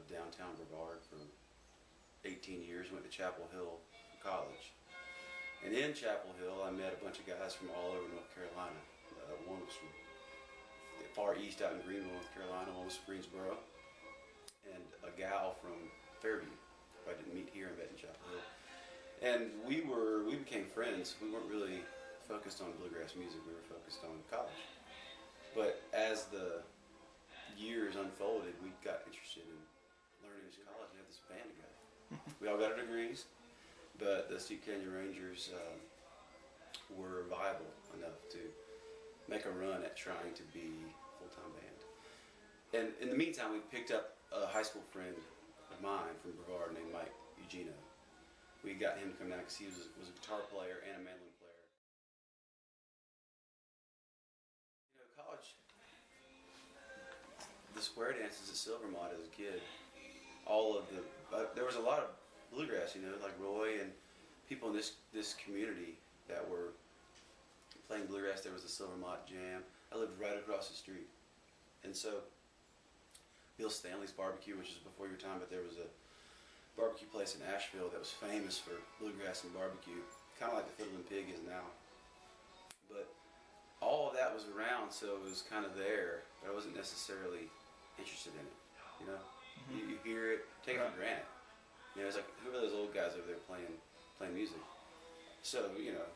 of downtown Brevard for 18 years. Went to Chapel Hill College. And in Chapel Hill, I met a bunch of guys from all over North Carolina. One was from the far east out in Greenville, North Carolina. One was from Greensboro. And a gal from Fairview, who I didn't meet here, I met in Chapel Hill. And we became friends. We weren't really focused on bluegrass music. We were focused on college. But as the years unfolded, we got interested in learning this college and had this band together. We all got our degrees, but the Steep Canyon Rangers were viable enough to make a run at trying to be a full-time band. And in the meantime, we picked up a high school friend of mine from Brevard named Mike Eugenio. We got him to come down because he was a guitar player and a mandolin player. You know, college, the square dances at Silvermont as a kid, there was a lot of bluegrass, you know, like Roy and people in this community that were playing bluegrass. There was the Silvermont Jam. I lived right across the street. And so Bill Stanley's Barbecue, which is before your time, but there was a barbecue place in Asheville that was famous for bluegrass and barbecue, kind of like the Fiddlin' Pig is now. But all of that was around, so it was kind of there, but I wasn't necessarily interested in it, you know? You hear it, take it for granted. You know, it's like, who are those old guys over there playing music? So, you know,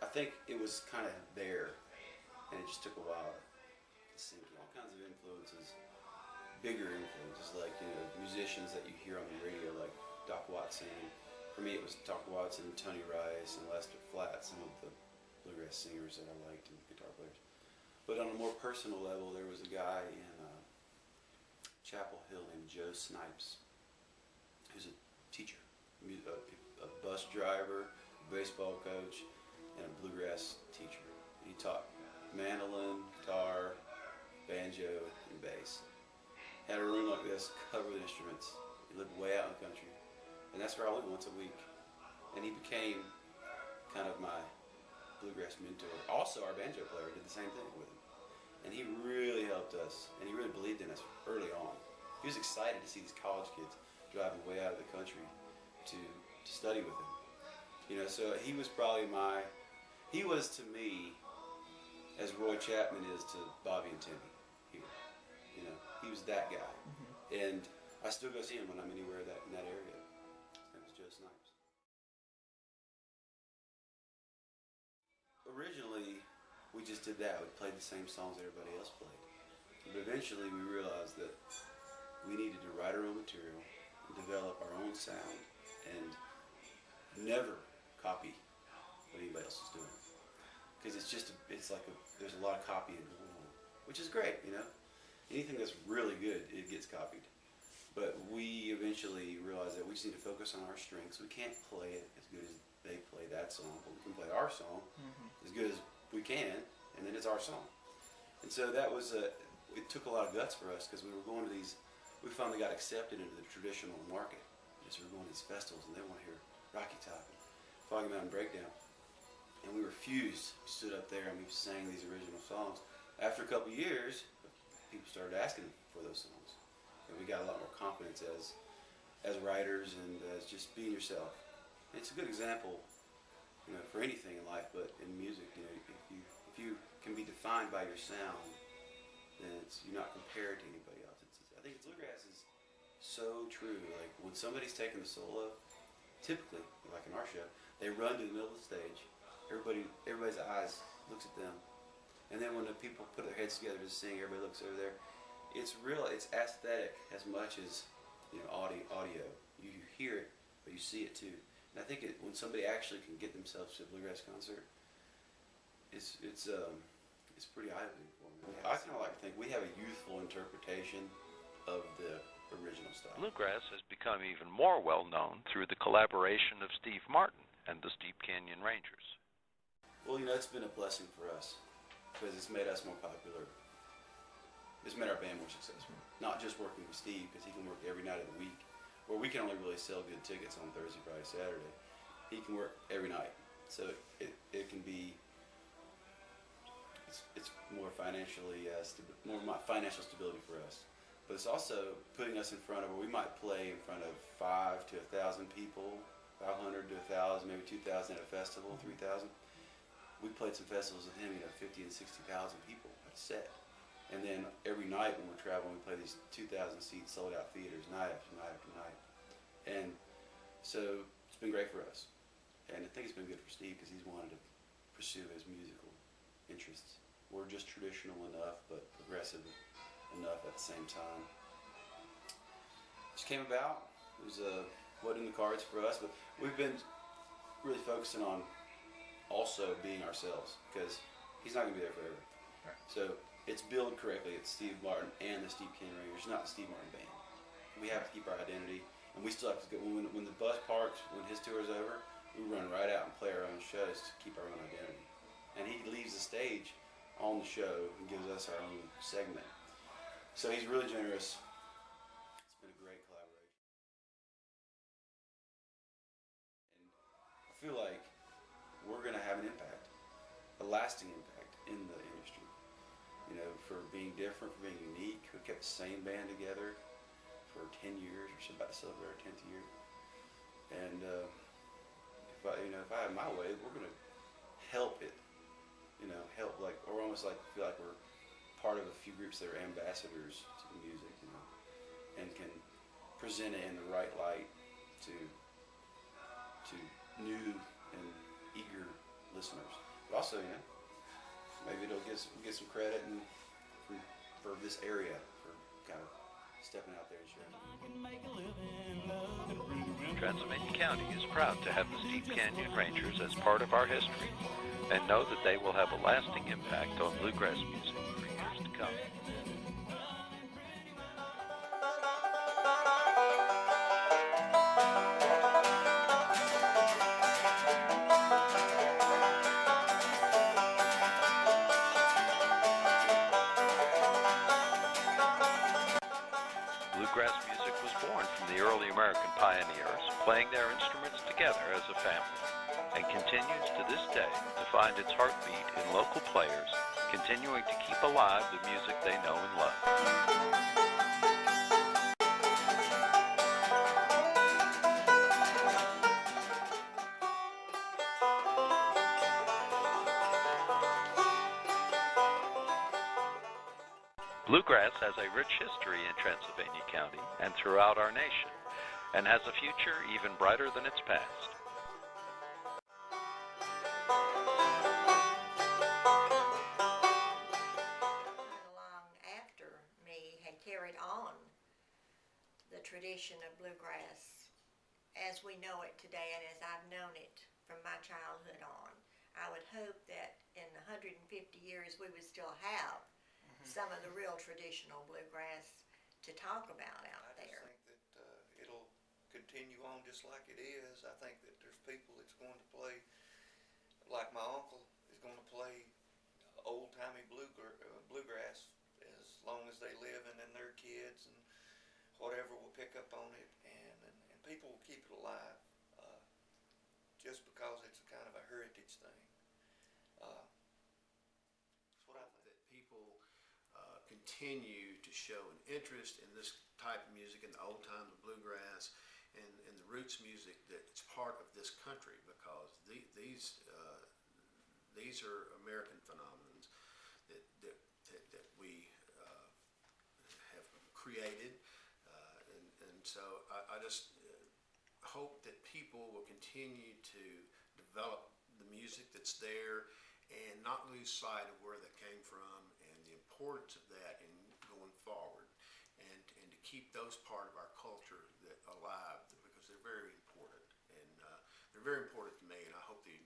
I think it was kind of there, and it just took a while to sink in. All kinds of influences, bigger influences, like, you know, musicians that you hear on the radio, like Doc Watson. For me, it was Doc Watson, Tony Rice, and Lester Flatt, some of the bluegrass singers that I liked and guitar players. But on a more personal level, there was a guy in Chapel Hill named Joe Snipes, who's a teacher, a bus driver, a baseball coach, and a bluegrass teacher. He taught mandolin, guitar, banjo, and bass. Had a room like this covered with instruments. He lived way out in the country, and that's where I went once a week. And he became kind of my bluegrass mentor. Also, our banjo player did the same thing with him. And he really helped us, and he really believed in us early on. He was excited to see these college kids driving way out of the country to study with him. You know, so he was probably he was to me as Roy Chapman is to Bobby and Timmy here. You know, he was that guy. And I still go see him when I'm anywhere in that area. His name was Joe Snipes. Originally, we just did that. We played the same songs everybody else played. But eventually we realized that we needed to write our own material, and develop our own sound, and never copy what anybody else is doing. Because there's a lot of copying going on, which is great, you know. Anything that's really good, it gets copied. But we eventually realized that we just need to focus on our strengths. We can't play it as good as they play that song, but we can play our song as good as we can, and then it's our song. And so that was it took a lot of guts for us, because we were going to we finally got accepted into the traditional market. So we were going to these festivals, and they want to hear Rocky Top and Foggy Mountain Breakdown. And we refused. We stood up there and we sang these original songs. After a couple of years, people started asking for those songs. And we got a lot more confidence as writers and as just being yourself. And it's a good example, you know, for anything in life, but in music, you know, if you can be defined by your sound, then you're not compared to anybody else. I think bluegrass is so true. Like when somebody's taking the solo, typically, like in our show, they run to the middle of the stage. Everybody's eyes looks at them, and then when the people put their heads together to sing, everybody looks over there. It's real. It's aesthetic as much as, you know, audio. You hear it, but you see it too. And I think when somebody actually can get themselves to a bluegrass concert, it's pretty eye-opening for me. I kind of like to think we have a youthful interpretation of the original style. Bluegrass has become even more well-known through the collaboration of Steve Martin and the Steep Canyon Rangers. Well, you know, it's been a blessing for us, because it's made us more popular. It's made our band more successful. Not just working with Steve, because he can work every night of the week, where we can only really sell good tickets on Thursday, Friday, Saturday. He can work every night. So it can be, it's more financially, more financial stability for us. but it's also putting us in front of where we might play in front of 5 to 1,000 people, 500 to 1,000, maybe 2,000 at a festival, 3,000. We played some festivals with him, 50 and 60,000 people at a set. And then every night when we're traveling, we play these 2,000 seat sold out theaters night after night after night. And so it's been great for us. And I think it's been good for Steve because he's wanted to pursue his musical interests. We're just traditional enough, but progressive enough at the same time. Just came about. It was wasn't in the cards for us, but we've been really focusing on also being ourselves because he's not going to be there forever. Right. So it's billed correctly. It's Steve Martin and the Steve Ken Rangers, not the Steve Martin Band. We have to keep our identity, and we still have to go. When the bus parks, when his tour is over, we run right out and play our own shows to keep our own identity. And he leaves the stage on the show and gives us our own segment. So he's really generous. It's been a great collaboration. And I feel like we're going to have an impact, a lasting impact in the industry. For being different, for being unique. We kept the same band together for 10 years. We're about to celebrate our 10th year. And if I have my way, we're going to help it. Or almost feel like we're part of a few groups that are ambassadors to the music, and can present it in the right light to new and eager listeners. But also, maybe it'll get some credit for this area for kind of stepping out there and sharing. Transylvania County is proud to have the Steep Canyon Rangers as part of our history, and know that they will have a lasting impact on bluegrass music for years to come. Bluegrass music was born from the early American pioneers, playing their instruments together as a family, and continues to this day to find its heartbeat in local players, continuing to keep alive the music they know and love. Bluegrass has a rich history in Transylvania County and throughout our nation, and has a future even brighter than its past. Long after me had carried on the tradition of bluegrass as we know it today and as I've known it from my childhood on. I would hope that in 150 years we would still have some of the real traditional bluegrass to talk about out there. I just think that it'll continue on just like it is. I think that there's people that's going to play, like my uncle is going to play old-timey bluegrass as long as they live, and then their kids and whatever will pick up on it, and people will keep it alive just because it's a kind of a heritage thing. That's what I think. That people continue to show an interest in this type of music, in the old time, the bluegrass, and the roots music that's part of this country, because these are American phenomena that we have created, and so I just hope that people will continue to develop the music that's there and not lose sight of where they came from and the importance of that in going forward, and to keep those part of our culture alive, because they're very important, and they're very important to me, and I hope they're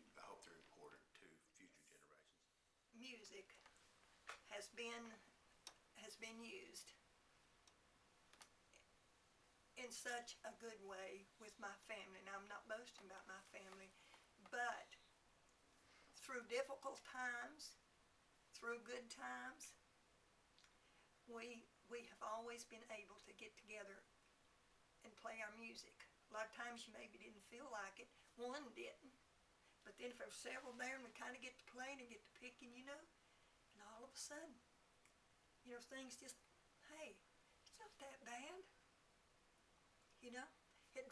important to future generations. Music has been used in such a good way with my family. Now, I'm not boasting about my family, but through difficult times, through good times, we have always been able to get together and play our music. A lot of times you maybe didn't feel like it. One didn't. But then if there were several there and we kind of get to playing and get to picking, and all of a sudden, things just, hey, you know. It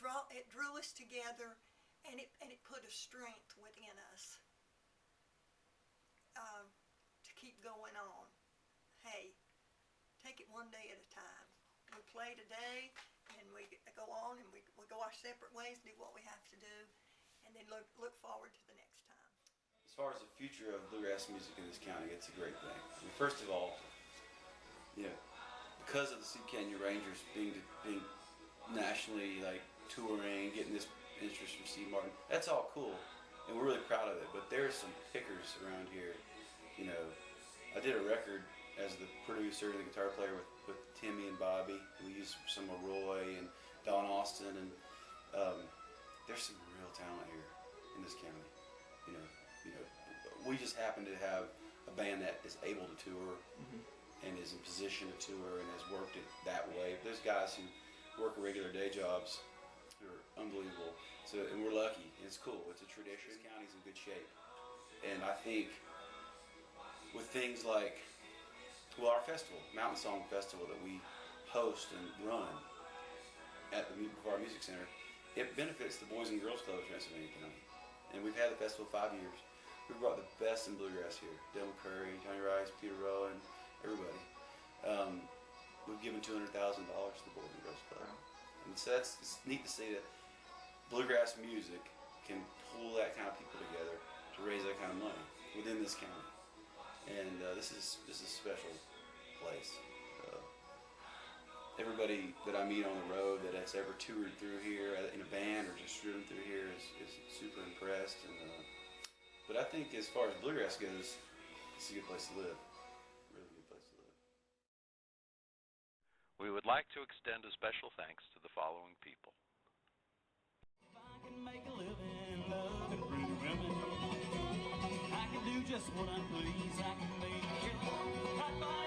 drew us together, and it put a strength within us to keep going on. Hey, take it one day at a time. We play today, and we go on, and we go our separate ways, do what we have to do, and then look forward to the next time. As far as the future of bluegrass music in this county, it's a great thing. I mean, first of all, you know, because of the Sioux Canyon Rangers being nationally like touring, getting this interest from Steve Martin, that's all cool, and we're really proud of it. But there's some pickers around here. You know, I did a record as the producer and the guitar player with Timmy and Bobby. We used some of Roy and Don Austin, and there's some real talent here in this county. You know, we just happen to have a band that is able to tour and is in position to tour and has worked it that way. There's guys who work regular day jobs who are unbelievable. So, and we're lucky. It's cool. It's a tradition. This county's in good shape, and I think with things like, well, our festival, Mountain Song Festival, that we host and run at the Bluegrass Music Center, it benefits the Boys and Girls Club of Transylvania County. And we've had the festival 5 years. We've brought the best in bluegrass here. Dylan Curry, Johnny Rice, Peter Rowan, everybody. We've given $200,000 to the Boys and Girls Club. And so it's neat to see that bluegrass music can pull that kind of people together to raise that kind of money within this county. And this is a special place. Everybody that I meet on the road that has ever toured through here in a band or just driven through here is super impressed. And but I think as far as bluegrass goes, it's a good place to live. Really good place to live. We would like to extend a special thanks to the following people. If I can make a living loving pretty women, I can do just what I please. I can make it right by